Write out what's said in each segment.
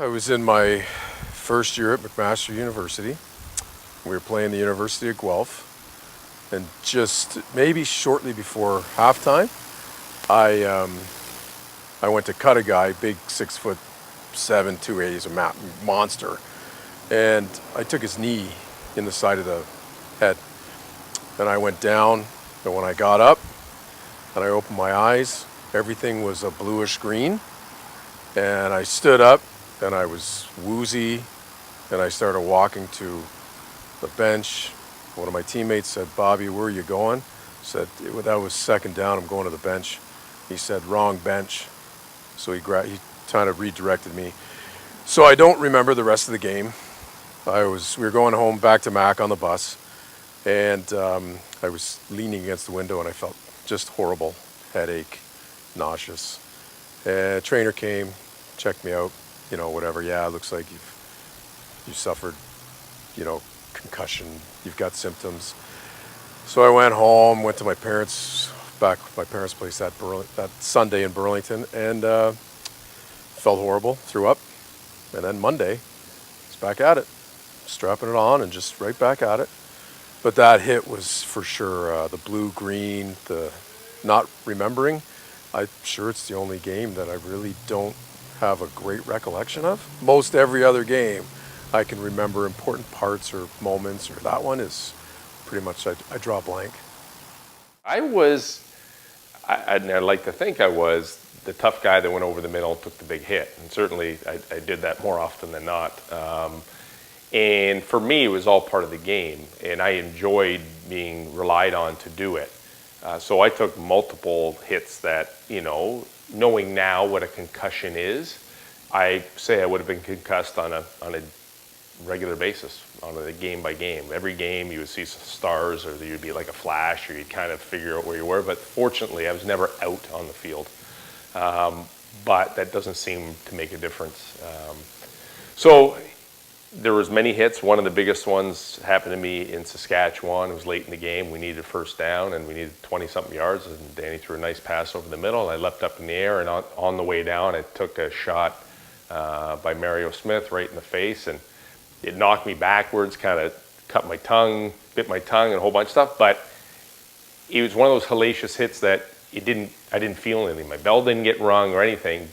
I was in my first year at McMaster University. We were playing the University of Guelph, and just maybe shortly before halftime, I went to cut a guy, big 6'7", 280, he's a monster, and I took his knee in the side of the head. And I went down, and when I got up and I opened my eyes, everything was a bluish green, and I stood up and I was woozy, and I started walking to the bench. One of my teammates said, "Bobby, where are you going?" I said, "That was second down, I'm going to the bench." He said, "Wrong bench." So he kind of redirected me. So I don't remember the rest of the game. We were going home back to Mac on the bus, and I was leaning against the window and I felt just horrible, headache, nauseous. And a trainer came, checked me out, whatever. "Yeah, it looks like you suffered, concussion. You've got symptoms." So I went home, went to my parents' place that Sunday in Burlington, and felt horrible, threw up. And then Monday, it's back at it, strapping it on and just right back at it. But that hit was for sure the blue-green, the not remembering. I'm sure it's the only game that I really don't have a great recollection of. Most every other game, I can remember important parts or moments, or that one is pretty much, I draw a blank. I'd like to think I was the tough guy that went over the middle and took the big hit. And certainly I did that more often than not. And for me, it was all part of the game. And I enjoyed being relied on to do it. So I took multiple hits that, knowing now what a concussion is, I say I would have been concussed on a regular basis, on a game by game. Every game you would see some stars, or you'd be like a flash, or you'd kind of figure out where you were. But fortunately, I was never out on the field. But that doesn't seem to make a difference. So there was many hits. One of the biggest ones happened to me in Saskatchewan. It was late in the game. We needed first down, and we needed 20-something yards. And Danny threw a nice pass over the middle. I leapt up in the air, and on the way down, I took a shot by Mario Smith right in the face, and it knocked me backwards, kind of cut my tongue, bit my tongue, and a whole bunch of stuff. But it was one of those hellacious hits that I didn't feel anything. My bell didn't get rung or anything.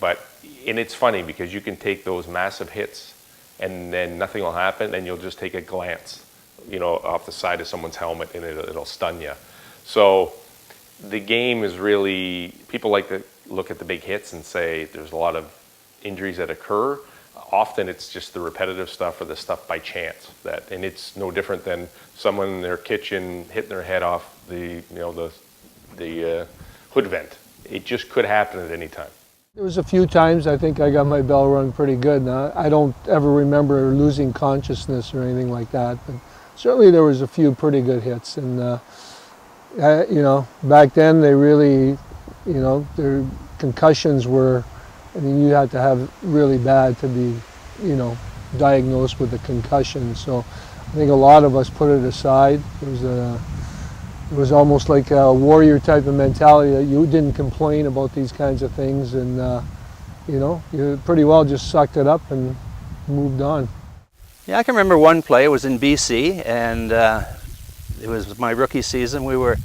And it's funny because you can take those massive hits and then nothing will happen, and you'll just take a glance, off the side of someone's helmet, and it'll stun you. So the game is really, people like to look at the big hits and say there's a lot of injuries that occur. Often it's just the repetitive stuff or the stuff by chance and it's no different than someone in their kitchen hitting their head off the hood vent. It just could happen at any time. There was a few times I think I got my bell rung pretty good. Now, I don't ever remember losing consciousness or anything like that, but certainly there was a few pretty good hits. And back then they really, their concussions were, you had to have really bad to be, diagnosed with a concussion. So I think a lot of us put it aside. It was almost like a warrior type of mentality that you didn't complain about these kinds of things, and you pretty well just sucked it up and moved on. Yeah, I can remember one play. It was in BC, and it was my rookie season. We were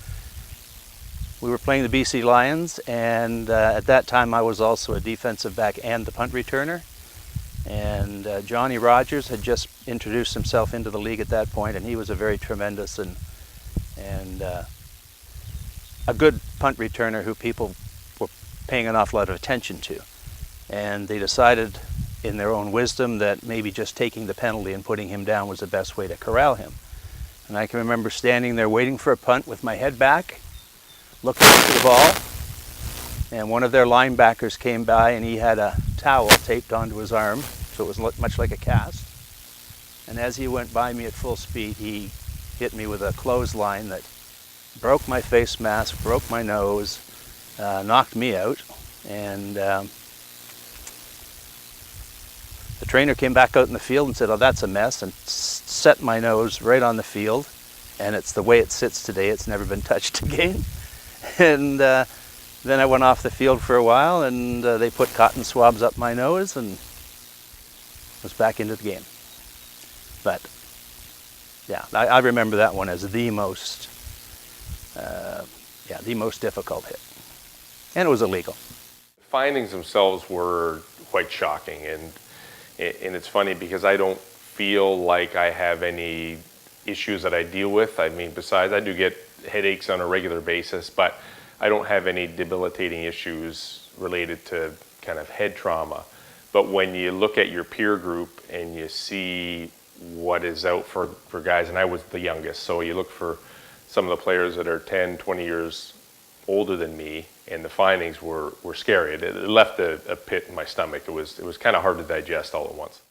playing the BC Lions, and at that time I was also a defensive back and the punt returner. And Johnny Rogers had just introduced himself into the league at that point, and he was a very tremendous and a good punt returner who people were paying an awful lot of attention to. And they decided in their own wisdom that maybe just taking the penalty and putting him down was the best way to corral him. And I can remember standing there waiting for a punt with my head back, looking at the ball, and one of their linebackers came by, and he had a towel taped onto his arm, so it was much like a cast. And as he went by me at full speed, he hit me with a clothesline that broke my face mask, broke my nose, knocked me out. And the trainer came back out in the field and said, "Oh, that's a mess," and set my nose right on the field. And it's the way it sits today. It's never been touched again. And then I went off the field for a while, and they put cotton swabs up my nose, and was back into the game. But yeah, I remember that one as the most difficult hit, and it was illegal. The findings themselves were quite shocking, and it's funny because I don't feel like I have any issues that I deal with. I mean, besides I do get headaches on a regular basis, but I don't have any debilitating issues related to kind of head trauma. But when you look at your peer group and you see what is out for guys, and I was the youngest, so you look for some of the players that are 10, 20 years older than me, and the findings were scary. It left a pit in my stomach. It was kind of hard to digest all at once.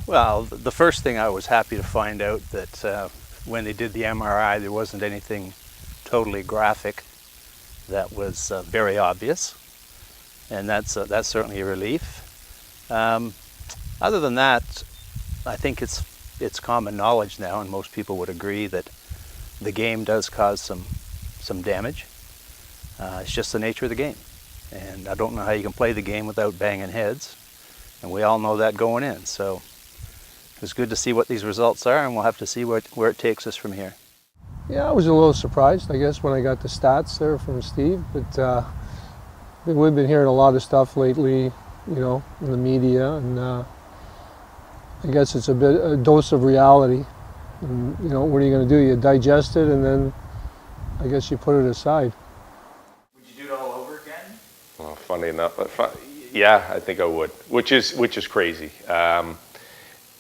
Well, the first thing, I was happy to find out that when they did the MRI, there wasn't anything totally graphic that was very obvious, and that's certainly a relief. Other than that, I think it's common knowledge now, and most people would agree that the game does cause some damage. It's just the nature of the game, and I don't know how you can play the game without banging heads, and we all know that going in. So it was good to see what these results are, and we'll have to see where it takes us from here. Yeah, I was a little surprised, I guess, when I got the stats there from Steve, but we've been hearing a lot of stuff lately, you know, in the media, and I guess it's a dose of reality. And, you know, what are you going to do? You digest it, and then I guess you put it aside. Would you do it all over again? Well, funny enough, yeah, I think I would, which is crazy.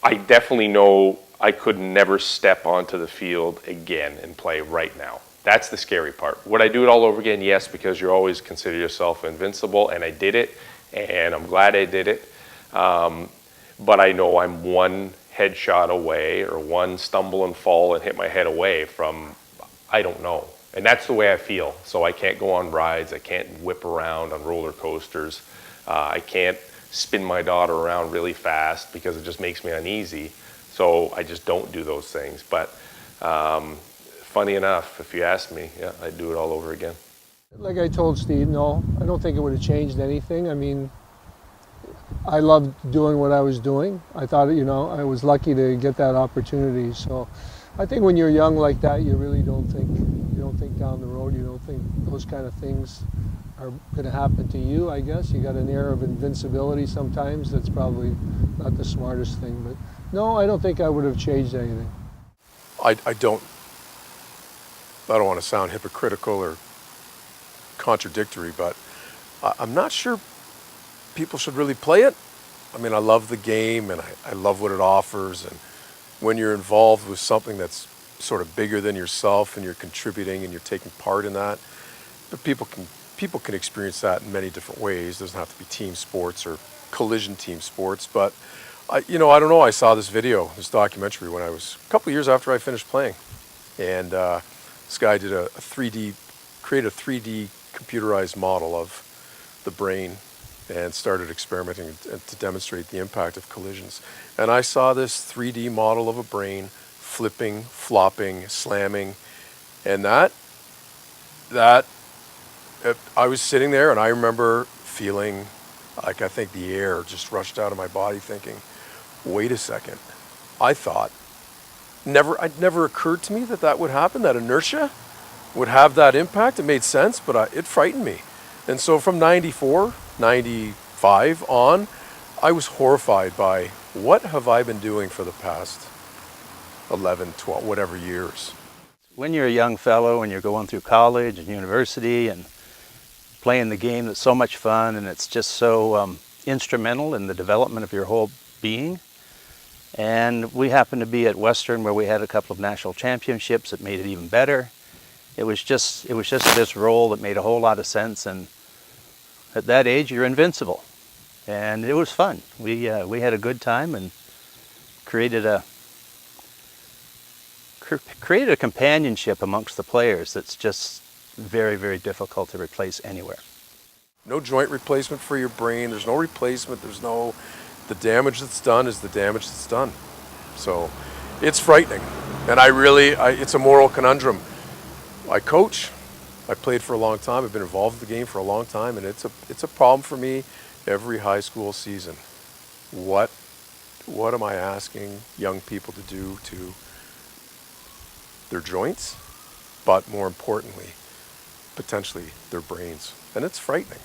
I definitely know I could never step onto the field again and play right now. That's the scary part. Would I do it all over again? Yes, because you always consider yourself invincible, and I did it, and I'm glad I did it. But I know I'm one headshot away, or one stumble and fall and hit my head away from, I don't know. And that's the way I feel. So I can't go on rides, I can't whip around on roller coasters, I can't spin my daughter around really fast because it just makes me uneasy. So I just don't do those things. But funny enough, if you ask me, yeah, I'd do it all over again. Like I told Steve, no, I don't think it would have changed anything. I mean, I loved doing what I was doing. I thought, you know, I was lucky to get that opportunity. So I think when you're young like that, you really don't think down the road. You don't think those kind of things are going to happen to you, I guess. You got an air of invincibility sometimes. That's probably not the smartest thing. But no, I don't think I would have changed anything. I don't want to sound hypocritical or contradictory, but I'm not sure people should really play it. I mean, I love the game, and I love what it offers, and when you're involved with something that's sort of bigger than yourself, and you're contributing and you're taking part in that, but people can experience that in many different ways. It doesn't have to be team sports or collision team sports, but I don't know. I saw this video, this documentary, when I was a couple of years after I finished playing, and this guy did created a 3D computerized model of the brain and started experimenting to demonstrate the impact of collisions. And I saw this 3D model of a brain flipping, flopping, slamming, and that I was sitting there, and I remember feeling like, I think the air just rushed out of my body, thinking, wait a second. I thought, it never occurred to me that would happen, that inertia would have that impact. It made sense, but it frightened me. And so from 94, 95 on, I was horrified by, what have I been doing for the past 11, 12, whatever years? When you're a young fellow and you're going through college and university and playing the game that's so much fun, and it's just so instrumental in the development of your whole being. And we happened to be at Western, where we had a couple of national championships that made it even better. It was just this role that made a whole lot of sense, and at that age you're invincible, and it was fun. We had a good time and created a companionship amongst the players that's just very, very difficult to replace anywhere. No joint replacement for your brain. There's no replacement. The damage that's done is the damage that's done. So it's frightening. And it's a moral conundrum. I coach. I played for a long time. I've been involved in the game for a long time, and it's a problem for me every high school season. what am I asking young people to do to their joints, but more importantly, potentially their brains. And it's frightening.